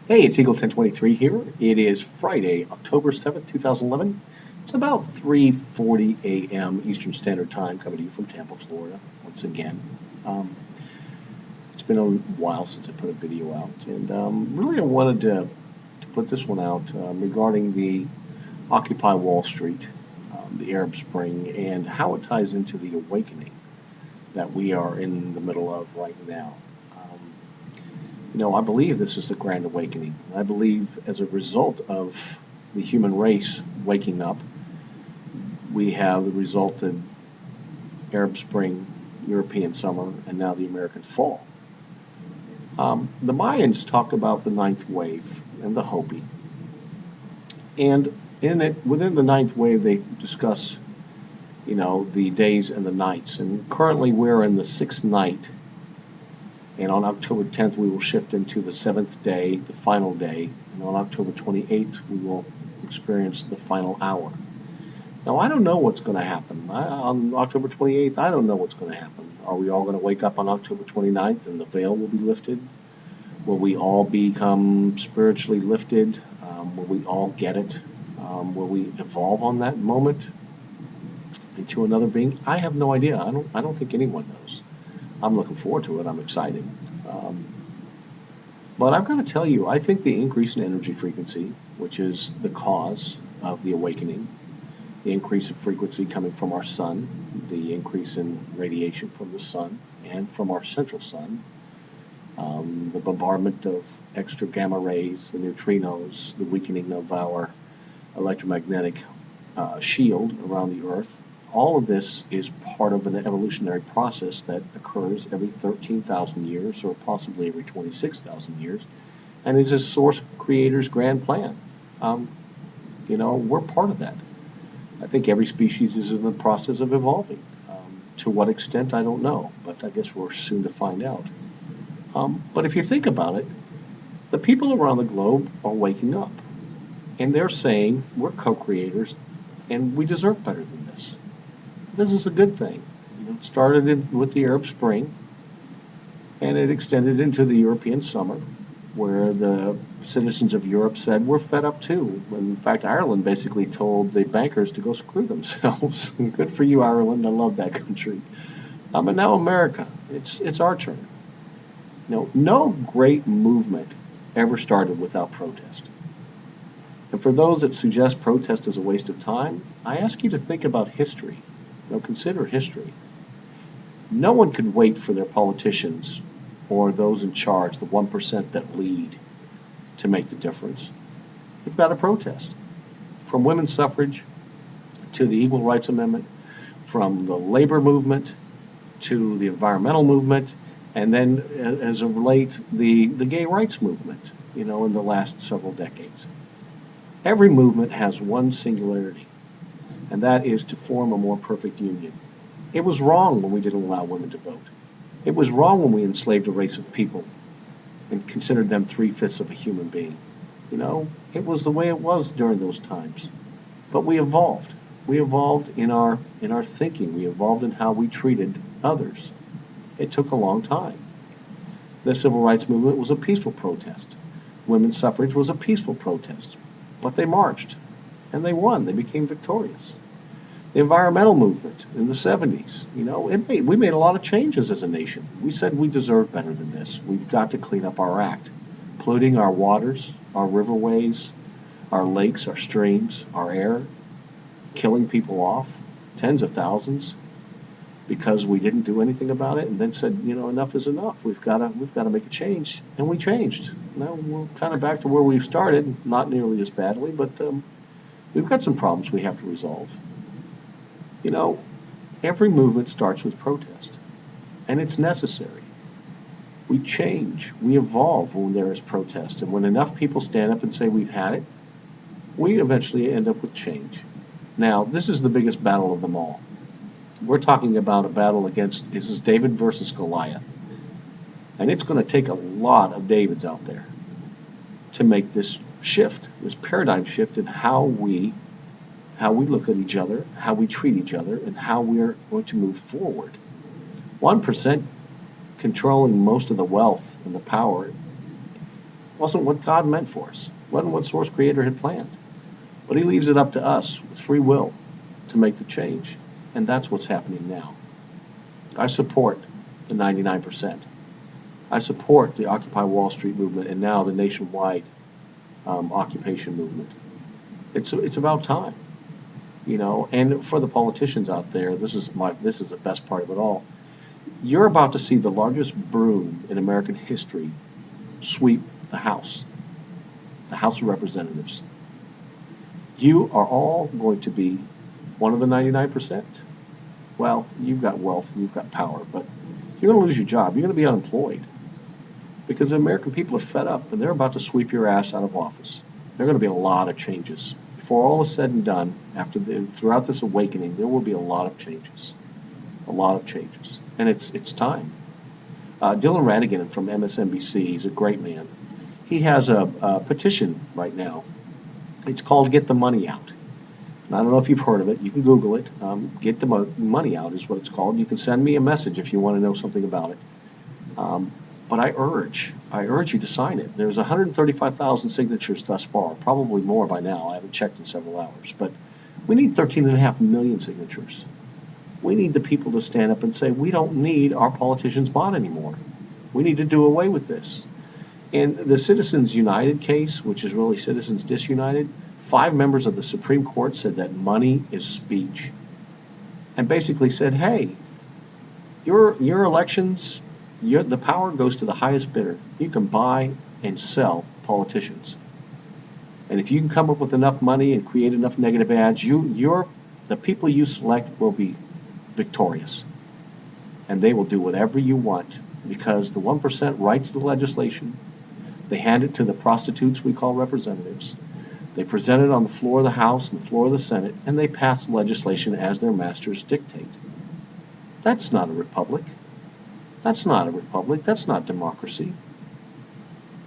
Hey, it's Eagle 1023 here. It is Friday, October 7th, 2011. It's about 3:40 a.m. Eastern Standard Time, coming to you from Tampa, Florida, once again. It's been a while since I put a video out, and really I wanted to put this one out regarding the Occupy Wall Street, the Arab Spring, and how it ties into the awakening that we are in the middle of right now. I believe this is the Grand Awakening. I believe as a result of the human race waking up, we have the resultant Arab Spring, European Summer, and now the American Fall. The Mayans talk about the ninth wave and the Hopi. And within the ninth wave, they discuss, the days and the nights. And currently we're in the sixth night. And on October 10th, we will shift into the seventh day, the final day. And on October 28th, we will experience the final hour. Now, I don't know what's going to happen. On October 28th, I don't know what's going to happen. Are we all going to wake up on October 29th and the veil will be lifted? Will we all become spiritually lifted? Will we all get it? Will we evolve on that moment into another being? I have no idea. I don't think anyone knows. I'm looking forward to it. I'm excited. But I've got to tell you, I think the increase in energy frequency, which is the cause of the awakening, the increase of frequency coming from our sun, the increase in radiation from the sun and from our central sun, the bombardment of extra gamma rays, the neutrinos, the weakening of our electromagnetic shield around the Earth, all of this is part of an evolutionary process that occurs every 13,000 years or possibly every 26,000 years, and is a source creator's grand plan. We're part of that. I think every species is in the process of evolving. To what extent, I don't know, but I guess we're soon to find out. But if you think about it, the people around the globe are waking up, and they're saying we're co-creators and we deserve better than this. This is a good thing. It started with the Arab Spring, and it extended into the European Summer, where the citizens of Europe said, we're fed up too. In fact, Ireland basically told the bankers to go screw themselves. Good for you, Ireland. I love that country. And now America. It's our turn. No great movement ever started without protest. And for those that suggest protest is a waste of time, I ask you to think about history. Consider history. No one could wait for their politicians or those in charge, the 1% that lead, to make the difference. They've got to protest. From women's suffrage to the Equal Rights Amendment, from the labor movement to the environmental movement, and then as of late, the gay rights movement, in the last several decades. Every movement has one singularity, and that is to form a more perfect union. It was wrong when we didn't allow women to vote. It was wrong when we enslaved a race of people and considered them 3/5 of a human being. It was the way it was during those times. But we evolved. We evolved in our thinking. We evolved in how we treated others. It took a long time. The civil rights movement was a peaceful protest. Women's suffrage was a peaceful protest. But they marched, and they won. They became victorious. The environmental movement in the 70s, we made a lot of changes as a nation. We said we deserve better than this. We've got to clean up our act, polluting our waters, our riverways, our lakes, our streams, our air, killing people off, tens of thousands, because we didn't do anything about it, and then said, enough is enough. We've got to make a change, and we changed. Now we're kind of back to where we started, not nearly as badly, but we've got some problems we have to resolve. Every movement starts with protest, and it's necessary. We change, we evolve when there is protest, and when enough people stand up and say we've had it, we eventually end up with change. Now, this is the biggest battle of them all. We're talking about a battle this is David versus Goliath. And it's going to take a lot of Davids out there to make this shift, this paradigm shift in how we look at each other, how we treat each other, and how we're going to move forward. 1% controlling most of the wealth and the power Wasn't what God meant for us. Wasn't what Source Creator had planned. But he leaves it up to us with free will to make the change. And that's what's happening now. I support the 99%. I support the Occupy Wall Street movement and now the nationwide occupation movement. It's about time, And for the politicians out there, this is the best part of it all. You're about to see the largest broom in American history sweep the House of Representatives. You are all going to be one of the 99%. Well, you've got wealth and you've got power, but you're going to lose your job. You're going to be unemployed because the American people are fed up and they're about to sweep your ass out of office. There are going to be a lot of changes. Before all is said and done, throughout this awakening, there will be a lot of changes. A lot of changes. And it's time. Dylan Ratigan from MSNBC, he's a great man. He has a petition right now. It's called Get the Money Out. And I don't know if you've heard of it. You can Google it. Get the Money Out is what it's called. You can send me a message if you want to know something about it. But I urge you to sign it. There's 135,000 signatures thus far, probably more by now. I haven't checked in several hours. But we need 13.5 million signatures. We need the people to stand up and say, we don't need our politicians bought anymore. We need to do away with this. In the Citizens United case, which is really Citizens Disunited, 5 members of the Supreme Court said that money is speech. And basically said, hey, your elections, the power goes to the highest bidder. You can buy and sell politicians. And if you can come up with enough money and create enough negative ads, the people you select will be victorious. And they will do whatever you want because the 1% writes the legislation. They hand it to the prostitutes we call representatives. They present it on the floor of the House and the floor of the Senate, and they pass the legislation as their masters dictate. That's not a republic. That's not a republic. That's not democracy.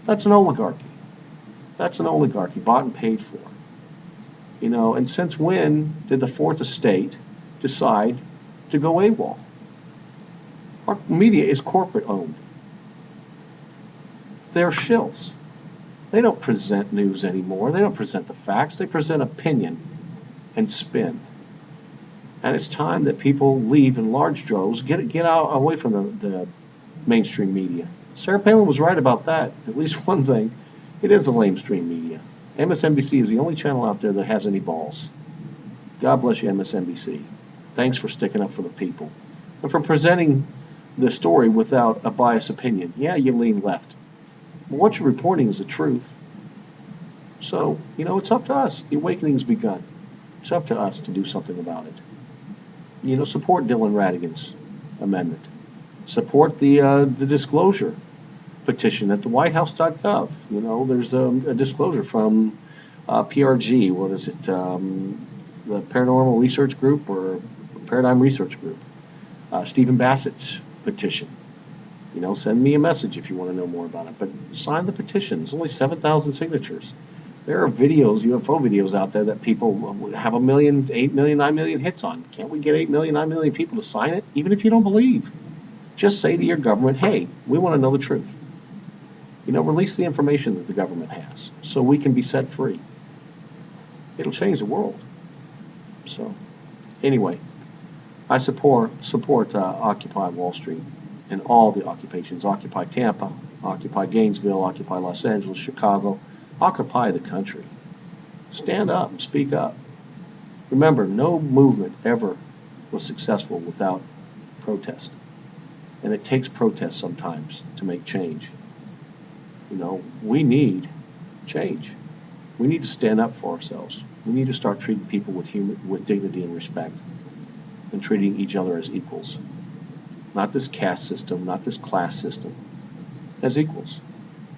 That's an oligarchy. That's an oligarchy bought and paid for. And since when did the Fourth Estate decide to go AWOL? Our media is corporate owned. They're shills. They don't present news anymore. They don't present the facts. They present opinion and spin. And it's time that people leave in large droves, get out away from the mainstream media. Sarah Palin was right about that. At least one thing. It is the lamestream media. MSNBC is the only channel out there that has any balls. God bless you, MSNBC. Thanks for sticking up for the people. And for presenting the story without a biased opinion. Yeah, you lean left. But what you're reporting is the truth. So, it's up to us. The awakening's begun. It's up to us to do something about it. Support Dylan Ratigan's amendment. Support the Disclosure Petition at the whitehouse.gov. There's a disclosure from PRG. What is it? The Paranormal Research Group or Paradigm Research Group. Stephen Bassett's petition. Send me a message if you want to know more about it. But sign the petition. It's only 7,000 signatures. There are videos, UFO videos out there that people have 1 million, 8 million, 9 million hits on. Can't we get 8 million, 9 million people to sign it? Even if you don't believe. Just say to your government, hey, we want to know the truth. Release the information that the government has so we can be set free. It'll change the world. So, anyway, I support Occupy Wall Street and all the occupations. Occupy Tampa, Occupy Gainesville, Occupy Los Angeles, Chicago. Occupy the country. Stand up and speak up. Remember, no movement ever was successful without protest. And it takes protest sometimes to make change. We need change. We need to stand up for ourselves. We need to start treating people with dignity and respect and treating each other as equals. Not this caste system, not this class system. As equals.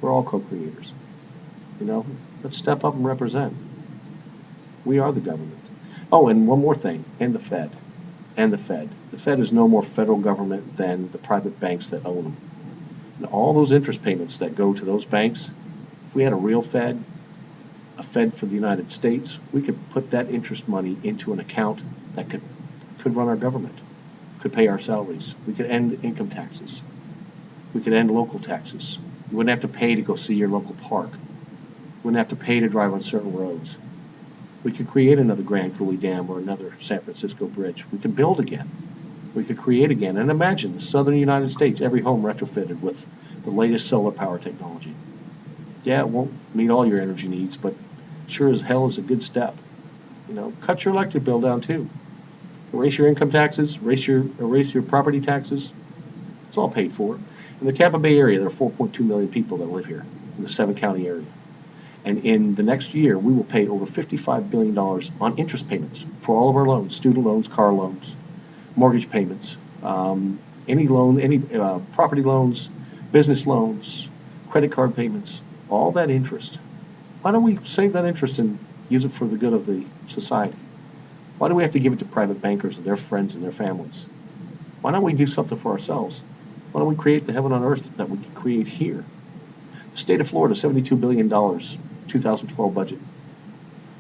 We're all co-creators. Let's step up and represent. We are the government. Oh, and one more thing, and the Fed. The Fed is no more federal government than the private banks that own them. And all those interest payments that go to those banks, if we had a real Fed, a Fed for the United States, we could put that interest money into an account that could run our government, could pay our salaries. We could end income taxes. We could end local taxes. You wouldn't have to pay to go see your local park. You wouldn't have to pay to drive on certain roads. We could create another Grand Coulee Dam or another San Francisco bridge. We could build again. We could create again. And imagine the southern United States, every home retrofitted with the latest solar power technology. Yeah, it won't meet all your energy needs, but sure as hell is a good step. Cut your electric bill down too. Erase your income taxes, erase your property taxes. It's all paid for. In the Tampa Bay area, there are 4.2 million people that live here in the 7-county area. And in the next year, we will pay over $55 billion on interest payments for all of our loans, student loans, car loans, mortgage payments, any loan, any property loans, business loans, credit card payments, all that interest. Why don't we save that interest and use it for the good of the society? Why do we have to give it to private bankers and their friends and their families? Why don't we do something for ourselves? Why don't we create the heaven on earth that we can create here? The state of Florida, $72 billion, 2012 budget.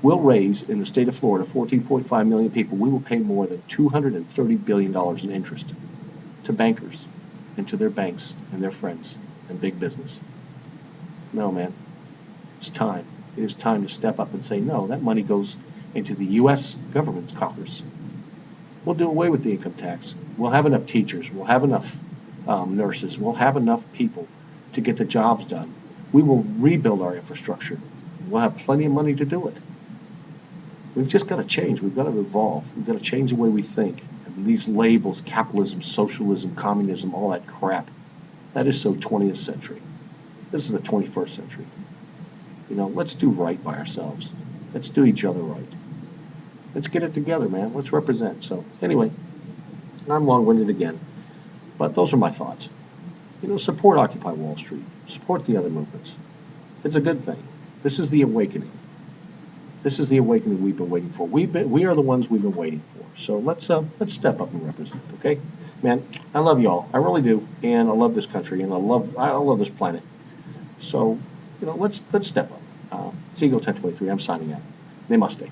We'll raise in the state of Florida 14.5 million people. We will pay more than $230 billion in interest to bankers and to their banks and their friends and big business. No, man. It's time. It is time to step up and say, no, that money goes into the U.S. government's coffers. We'll do away with the income tax. We'll have enough teachers. We'll have enough nurses. We'll have enough people to get the jobs done. We will rebuild our infrastructure. We'll have plenty of money to do it. We've just got to change. We've got to evolve. We've got to change the way we think. And these labels, capitalism, socialism, communism, all that crap, that is so 20th century. This is the 21st century. Let's do right by ourselves. Let's do each other right. Let's get it together, man. Let's represent. So anyway, I'm long-winded again, but those are my thoughts. Support Occupy Wall Street. Support the other movements. It's a good thing. This is the awakening. This is the awakening we've been waiting for. We are the ones we've been waiting for. So let's step up and represent. Okay, man. I love y'all. I really do, and I love this country, and I love this planet. So let's step up. It's Eagle 1023. I'm signing out. Namaste.